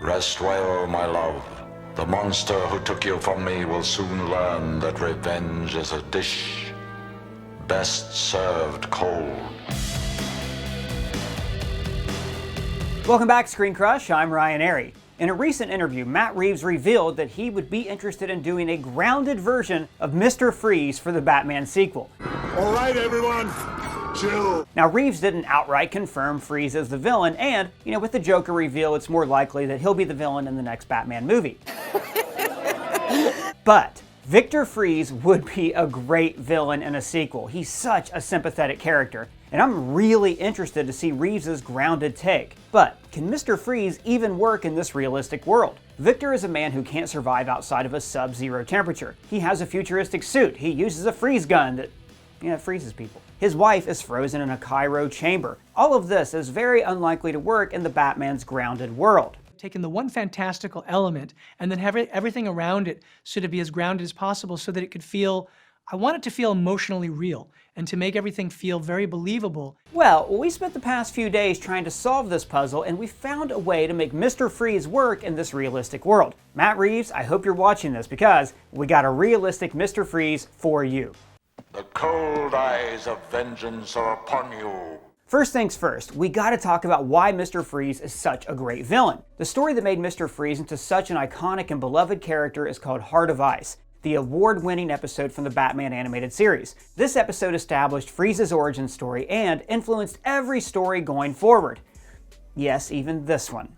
Rest well, my love. The monster who took you from me will soon learn that revenge is a dish best served cold. Welcome back, Screen Crush. I'm Ryan Airy. In a recent interview, Matt Reeves revealed that he would be interested in doing a grounded version of Mr. Freeze for the Batman sequel. All right, everyone, chill. Now, Reeves didn't outright confirm Freeze as the villain, and, with the Joker reveal, it's more likely that he'll be the villain in the next Batman movie. But Victor Freeze would be a great villain in a sequel. He's such a sympathetic character, and I'm really interested to see Reeves' grounded take. But can Mr. Freeze even work in this realistic world? Victor is a man who can't survive outside of a sub-zero temperature. He has a futuristic suit. He uses a freeze gun that freezes people. His wife is frozen in a cryo chamber. All of this is very unlikely to work in the Batman's grounded world. Taking the one fantastical element and then have everything around it so to be as grounded as possible so that it could feel, I want it to feel emotionally real and to make everything feel very believable. Well, we spent the past few days trying to solve this puzzle, and we found a way to make Mr. Freeze work in this realistic world. Matt Reeves, I hope you're watching this because we got a realistic Mr. Freeze for you. The cold eyes of vengeance are upon you. First things first, we gotta talk about why Mr. Freeze is such a great villain. The story that made Mr. Freeze into such an iconic and beloved character is called Heart of Ice, the award-winning episode from the Batman animated series. This episode established Freeze's origin story and influenced every story going forward. Yes, even this one.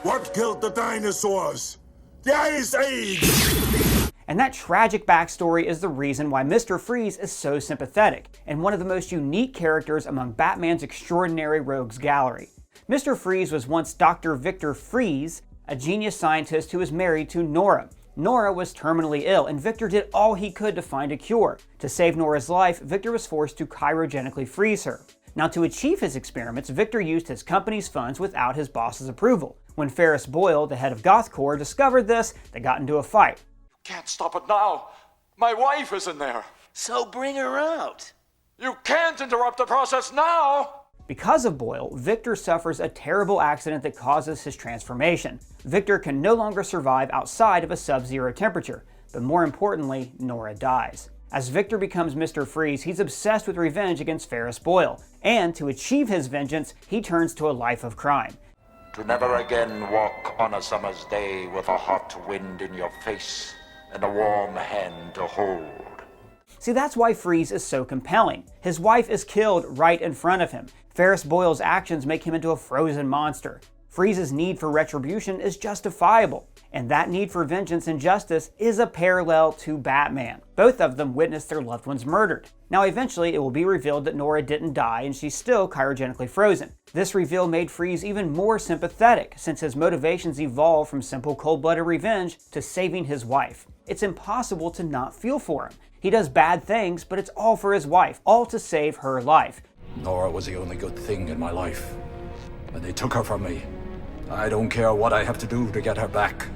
What killed the dinosaurs? The Ice Age! And that tragic backstory is the reason why Mr. Freeze is so sympathetic, and one of the most unique characters among Batman's extraordinary rogues gallery. Mr. Freeze was once Dr. Victor Freeze, a genius scientist who was married to Nora. Nora was terminally ill, and Victor did all he could to find a cure. To save Nora's life, Victor was forced to cryogenically freeze her. Now, to achieve his experiments, Victor used his company's funds without his boss's approval. When Ferris Boyle, the head of Gotham, discovered this, they got into a fight. Can't stop it now. My wife is in there. So bring her out. You can't interrupt the process now. Because of Boyle, Victor suffers a terrible accident that causes his transformation. Victor can no longer survive outside of a sub-zero temperature, but more importantly, Nora dies. As Victor becomes Mr. Freeze, he's obsessed with revenge against Ferris Boyle, and to achieve his vengeance, he turns to a life of crime. To never again walk on a summer's day with a hot wind in your face and a warm hand to hold. See, that's why Freeze is so compelling. His wife is killed right in front of him. Ferris Boyle's actions make him into a frozen monster. Freeze's need for retribution is justifiable, and that need for vengeance and justice is a parallel to Batman. Both of them witnessed their loved ones murdered. Now, eventually, it will be revealed that Nora didn't die and she's still cryogenically frozen. This reveal made Freeze even more sympathetic, since his motivations evolved from simple cold-blooded revenge to saving his wife. It's impossible to not feel for him. He does bad things, but it's all for his wife, all to save her life. Nora was the only good thing in my life, and they took her from me. I don't care what I have to do to get her back.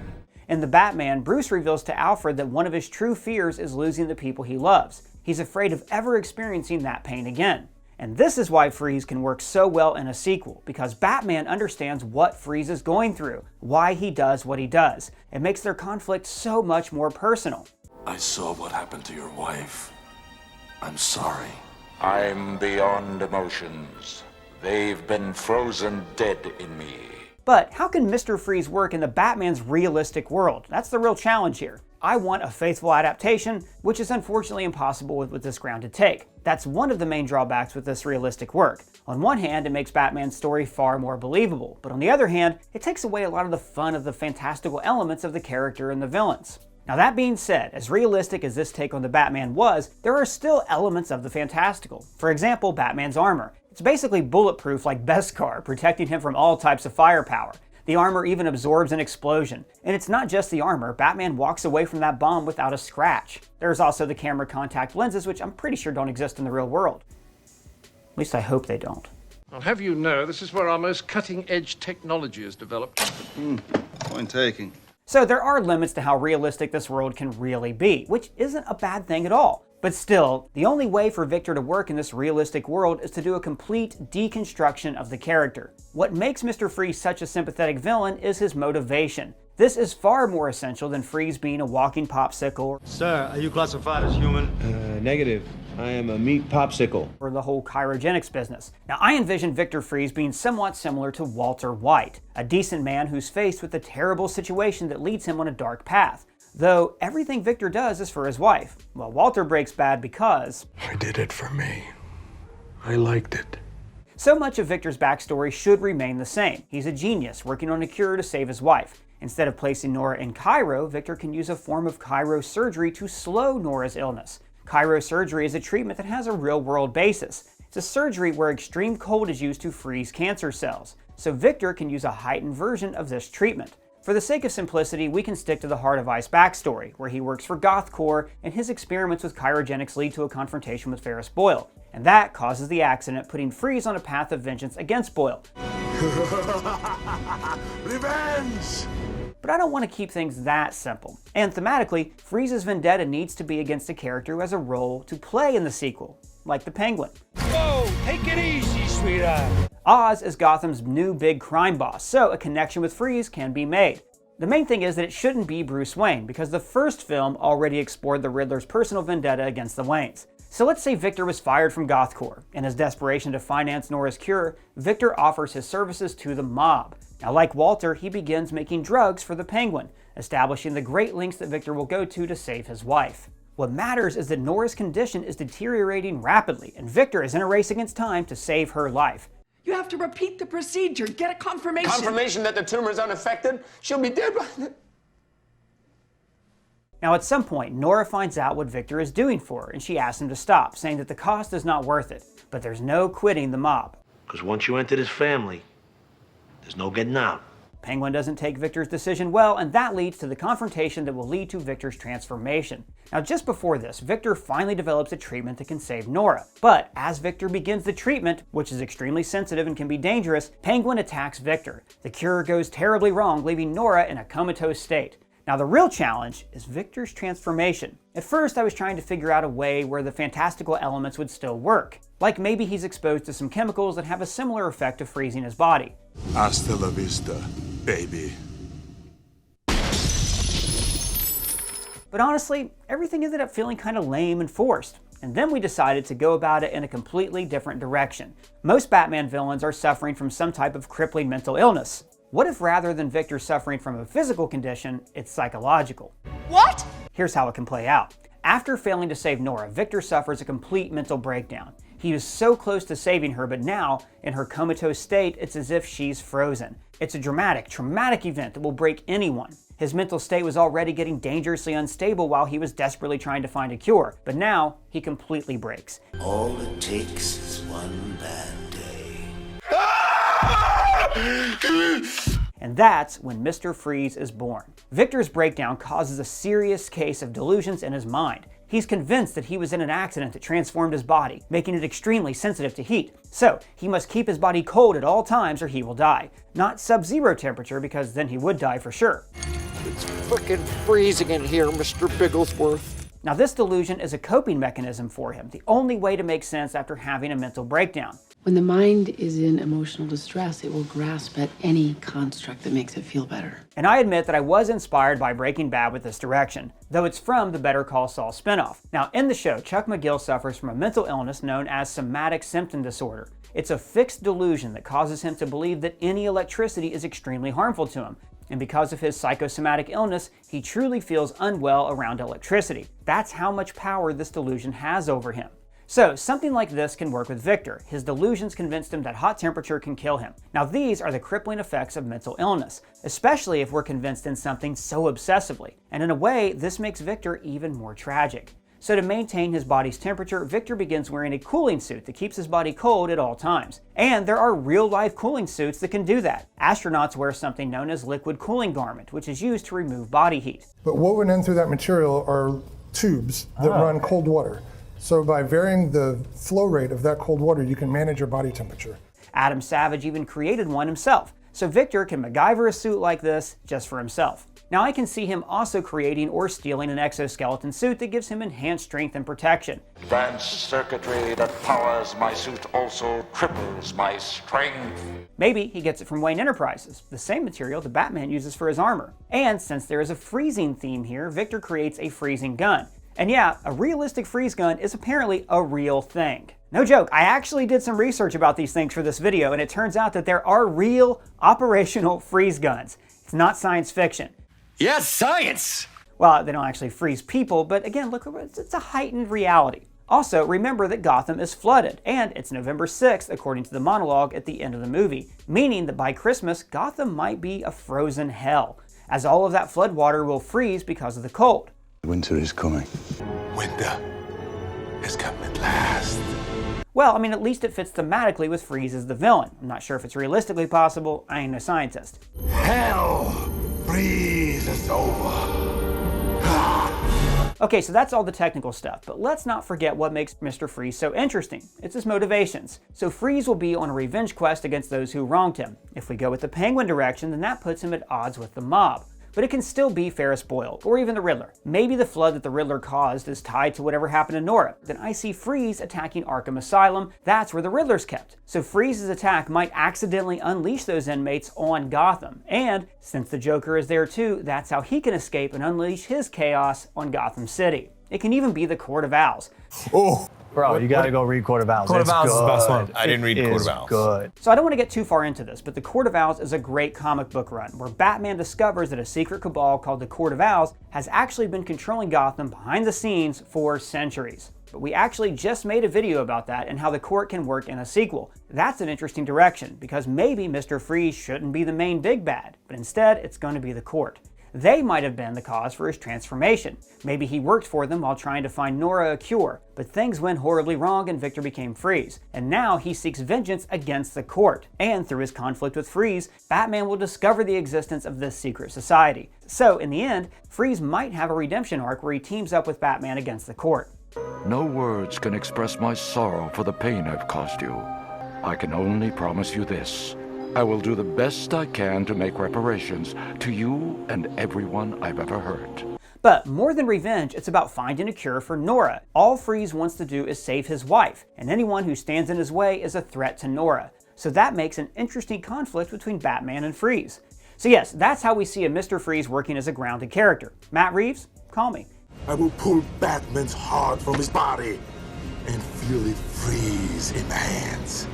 In The Batman, Bruce reveals to Alfred that one of his true fears is losing the people he loves. He's afraid of ever experiencing that pain again. And this is why Freeze can work so well in a sequel, because Batman understands what Freeze is going through, why he does what he does. It makes their conflict so much more personal. I saw what happened to your wife. I'm sorry. I'm beyond emotions. They've been frozen dead in me. But how can Mr. Freeze work in the Batman's realistic world? That's the real challenge here. I want a faithful adaptation, which is unfortunately impossible with this grounded take. That's one of the main drawbacks with this realistic work. On one hand, it makes Batman's story far more believable, but on the other hand, it takes away a lot of the fun of the fantastical elements of the character and the villains. Now, that being said, as realistic as this take on the Batman was, there are still elements of the fantastical. For example, Batman's armor. It's basically bulletproof like Beskar, protecting him from all types of firepower. The armor even absorbs an explosion. And it's not just the armor, Batman walks away from that bomb without a scratch. There's also the camera contact lenses, which I'm pretty sure don't exist in the real world. At least I hope they don't. I'll have you know, this is where our most cutting-edge technology is developed. Point taking. So there are limits to how realistic this world can really be, which isn't a bad thing at all. But still, the only way for Victor to work in this realistic world is to do a complete deconstruction of the character. What makes Mr. Freeze such a sympathetic villain is his motivation. This is far more essential than Freeze being a walking popsicle. Sir, are you classified as human? Negative. I am a meat popsicle. Or the whole cryogenics business. Now, I envision Victor Freeze being somewhat similar to Walter White, a decent man who's faced with a terrible situation that leads him on a dark path. Though everything Victor does is for his wife, while Walter breaks bad because I did it for me. I liked it. so much of Victor's backstory should remain the same. He's a genius working on a cure to save his wife. Instead of placing Nora in cryo, Victor can use a form of cryosurgery to slow Nora's illness. Cryosurgery is a treatment that has a real-world basis. It's a surgery where extreme cold is used to freeze cancer cells. So Victor can use a heightened version of this treatment. For the sake of simplicity, we can stick to the Heart of Ice backstory, where he works for GothCorp and his experiments with cryogenics lead to a confrontation with Ferris Boyle. And that causes the accident, putting Freeze on a path of vengeance against Boyle. Revenge! But I don't want to keep things that simple. And thematically, Freeze's vendetta needs to be against a character who has a role to play in the sequel, like the Penguin. Whoa, take it easy, sweetheart. Oz is Gotham's new big crime boss, so a connection with Freeze can be made. The main thing is that it shouldn't be Bruce Wayne, because the first film already explored the Riddler's personal vendetta against the Waynes. So let's say Victor was fired from GothCorp. In his desperation to finance Nora's cure, Victor offers his services to the mob. Now, like Walter, he begins making drugs for the Penguin, establishing the great lengths that Victor will go to save his wife. What matters is that Nora's condition is deteriorating rapidly, and Victor is in a race against time to save her life. You have to repeat the procedure. Get a confirmation. Confirmation that the tumor is unaffected? She'll be dead by then. Now, at some point, Nora finds out what Victor is doing for her, and she asks him to stop, saying that the cost is not worth it. But there's no quitting the mob. Because once you enter this family, there's no getting out. Penguin doesn't take Victor's decision well, and that leads to the confrontation that will lead to Victor's transformation. Now, just before this, Victor finally develops a treatment that can save Nora. But as Victor begins the treatment, which is extremely sensitive and can be dangerous, Penguin attacks Victor. The cure goes terribly wrong, leaving Nora in a comatose state. Now, the real challenge is Victor's transformation. At first, I was trying to figure out a way where the fantastical elements would still work. Like maybe he's exposed to some chemicals that have a similar effect of freezing his body. Hasta la vista, baby. But honestly, everything ended up feeling kind of lame and forced. And then we decided to go about it in a completely different direction. Most Batman villains are suffering from some type of crippling mental illness. What if rather than Victor suffering from a physical condition, it's psychological? What? Here's how it can play out. After failing to save Nora, Victor suffers a complete mental breakdown. He was so close to saving her, but now, in her comatose state, it's as if she's frozen. It's a dramatic, traumatic event that will break anyone. His mental state was already getting dangerously unstable while he was desperately trying to find a cure, but now he completely breaks. All it takes is one bad day. And that's when Mr. Freeze is born. Victor's breakdown causes a serious case of delusions in his mind. He's convinced that he was in an accident that transformed his body, making it extremely sensitive to heat. So he must keep his body cold at all times or he will die. Not sub-zero temperature, because then he would die for sure. It's frickin' freezing in here, Mr. Bigglesworth. Now, this delusion is a coping mechanism for him, the only way to make sense after having a mental breakdown. When the mind is in emotional distress, it will grasp at any construct that makes it feel better. And I admit that I was inspired by Breaking Bad with this direction, though it's from the Better Call Saul spinoff. Now, in the show, Chuck McGill suffers from a mental illness known as somatic symptom disorder. It's a fixed delusion that causes him to believe that any electricity is extremely harmful to him. And because of his psychosomatic illness, he truly feels unwell around electricity. That's how much power this delusion has over him. So, something like this can work with Victor. His delusions convinced him that hot temperature can kill him. Now, these are the crippling effects of mental illness, especially if we're convinced in something so obsessively. And in a way, this makes Victor even more tragic. So to maintain his body's temperature, Victor begins wearing a cooling suit that keeps his body cold at all times. And there are real-life cooling suits that can do that. Astronauts wear something known as liquid cooling garment, which is used to remove body heat. But woven in through that material are tubes that run cold water. So by varying the flow rate of that cold water, you can manage your body temperature. Adam Savage even created one himself. so Victor can MacGyver a suit like this just for himself. Now I can see him also creating or stealing an exoskeleton suit that gives him enhanced strength and protection. Advanced circuitry that powers my suit also triples my strength. Maybe he gets it from Wayne Enterprises, the same material the Batman uses for his armor. And since there is a freezing theme here, Victor creates a freezing gun. And yeah, a realistic freeze gun is apparently a real thing. No joke, I actually did some research about these things for this video, and it turns out that there are real operational freeze guns. It's not science fiction. Yes, science! Well, they don't actually freeze people, but again, look, it's a heightened reality. Also, remember that Gotham is flooded, and it's November 6th, according to the monologue at the end of the movie, meaning that by Christmas, Gotham might be a frozen hell, as all of that floodwater will freeze because of the cold. Winter is coming. Winter is coming at last. Well, I mean, at least it fits thematically with Freeze as the villain. I'm not sure if it's realistically possible, I ain't no scientist. Hell freezes over. Okay, so that's all the technical stuff, but let's not forget what makes Mr. Freeze so interesting. It's his motivations. So Freeze will be on a revenge quest against those who wronged him. If we go with the Penguin direction, then that puts him at odds with the mob. But it can still be Ferris Boyle, or even the Riddler. Maybe the flood that the Riddler caused is tied to whatever happened to Nora. Then I see Freeze attacking Arkham Asylum. That's where the Riddler's kept. So Freeze's attack might accidentally unleash those inmates on Gotham. And since the Joker is there too, that's how he can escape and unleash his chaos on Gotham City. It can even be the Court of Owls. Oh! Bro, you gotta go read Court of Owls. Court of Owls is the best one. I didn't read Court of Owls. Good. So I don't want to get too far into this, but the Court of Owls is a great comic book run where Batman discovers that a secret cabal called the Court of Owls has actually been controlling Gotham behind the scenes for centuries. But we actually just made a video about that and how the court can work in a sequel. That's an interesting direction, because maybe Mr. Freeze shouldn't be the main big bad, but instead it's going to be the court. They might have been the cause for his transformation. Maybe he worked for them while trying to find Nora a cure, but things went horribly wrong and Victor became Freeze. And now he seeks vengeance against the court. And through his conflict with Freeze, Batman will discover the existence of this secret society. So in the end, Freeze might have a redemption arc where he teams up with Batman against the court. No words can express my sorrow for the pain I've caused you. I can only promise you this. I will do the best I can to make reparations to you and everyone I've ever hurt. But more than revenge, it's about finding a cure for Nora. All Freeze wants to do is save his wife, and anyone who stands in his way is a threat to Nora. So that makes an interesting conflict between Batman and Freeze. So yes, that's how we see a Mr. Freeze working as a grounded character. Matt Reeves, call me. I will pull Batman's heart from his body and feel it freeze in my hands.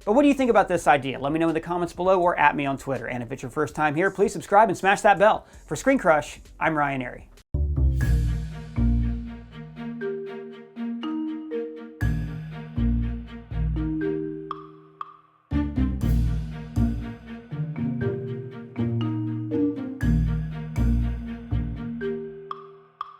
But what do you think about this idea? Let me know in the comments below or at me on Twitter. And if it's your first time here, please subscribe and smash that bell. For Screen Crush, I'm Ryan Airy.